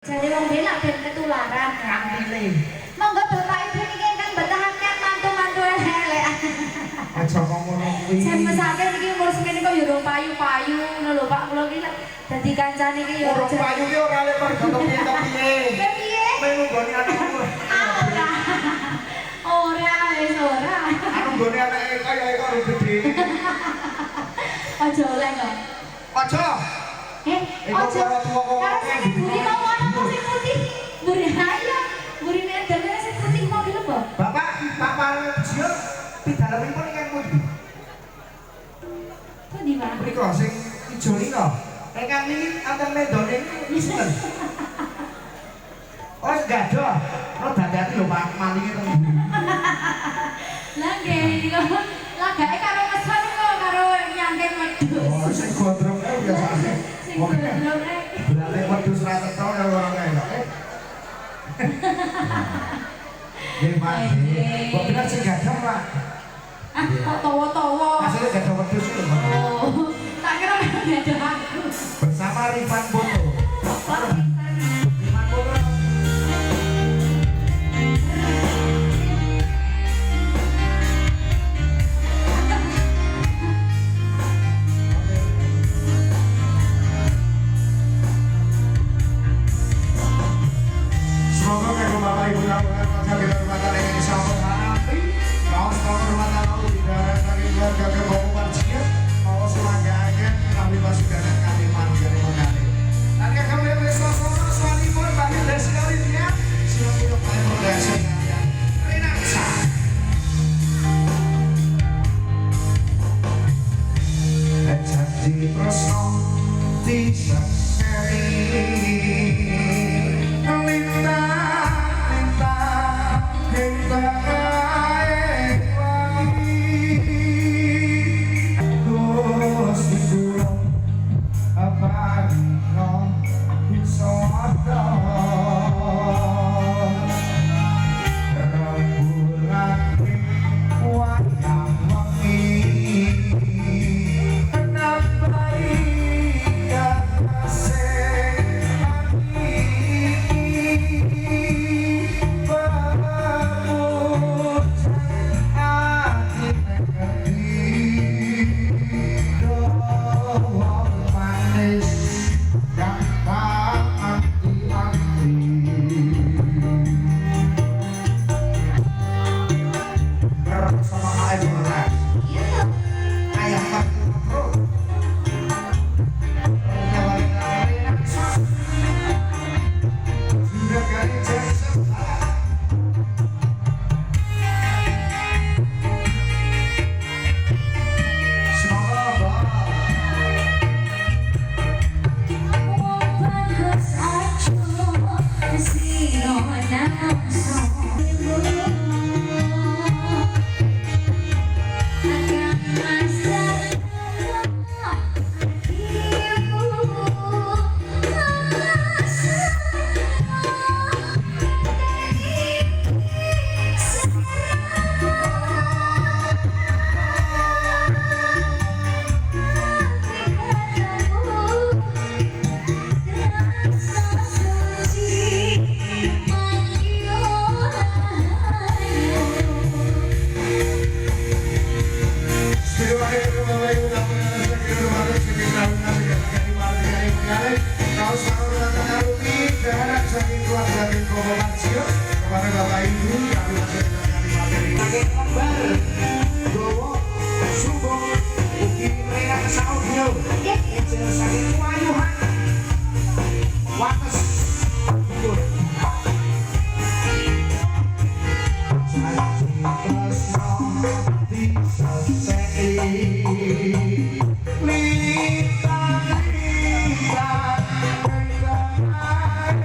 Jadi wong dhewe lak ben ketularan kan pilih. Monggo Bapak Ibu niki ingkang betahake mantu-mantu elek. Aja ngono kuwi. Jan mesake niki umur sekene kok yo ora payu-payu ngono lho Pak. Kula iki lak dadi kancane iki yo ora payu ki ora lek pergo piye-piye. Piye? Melu gone anakku. Ora. Ora wis ora. Aku gone anake kaya karo gedhe. Aja oleh kok. Aja. Aja. Karo sing buri mau ana sing putih. Buri ayo. Buri nek dene sing putih mau lho, Bapak, Bapak Jion pidalanipun ingkang pundi? Pundi, Pak? Mriko sing ijo nika. Ingkang niki anten medone niku sinten? Oh, gadoh. Ora dadi lho Pak, malinge teng mburi. Lah nggih niku lagake karo mesen kok karo nyangken wedhus. Oh, sing gondrong ae biasane. Sing gondrong ae. Berarti wedhus ra tetho ya ora enak. Nggih, Pak. Kok bener sing gadoh, Pak? Ah, kok tawa-tawa. Asline gadoh wedhus lho, Pak. Oh, tak kira gadoh aku. Bersama Rifan Bono. Rifan Bono. Semoga kagum Bapak Ibu tabungan masa kita rumah tangga ini selamat hati. Mau selamat rumah tangga udara dari keluarga kebawa marcia. Mau semanggakan kami pasukan kami manjari mengalir. Nanti kami beri suasana sekalipun bagi desa kalinya. Silakan hidup kalian berdesa kalian. Renaksa. Jadi prosno tidak seri. kepada Bapak Ibu kami masih dari materi pakai kembar gowo sumbong ugi mereka saudio izin saking wayuhan wates gugur saya cinta di selesai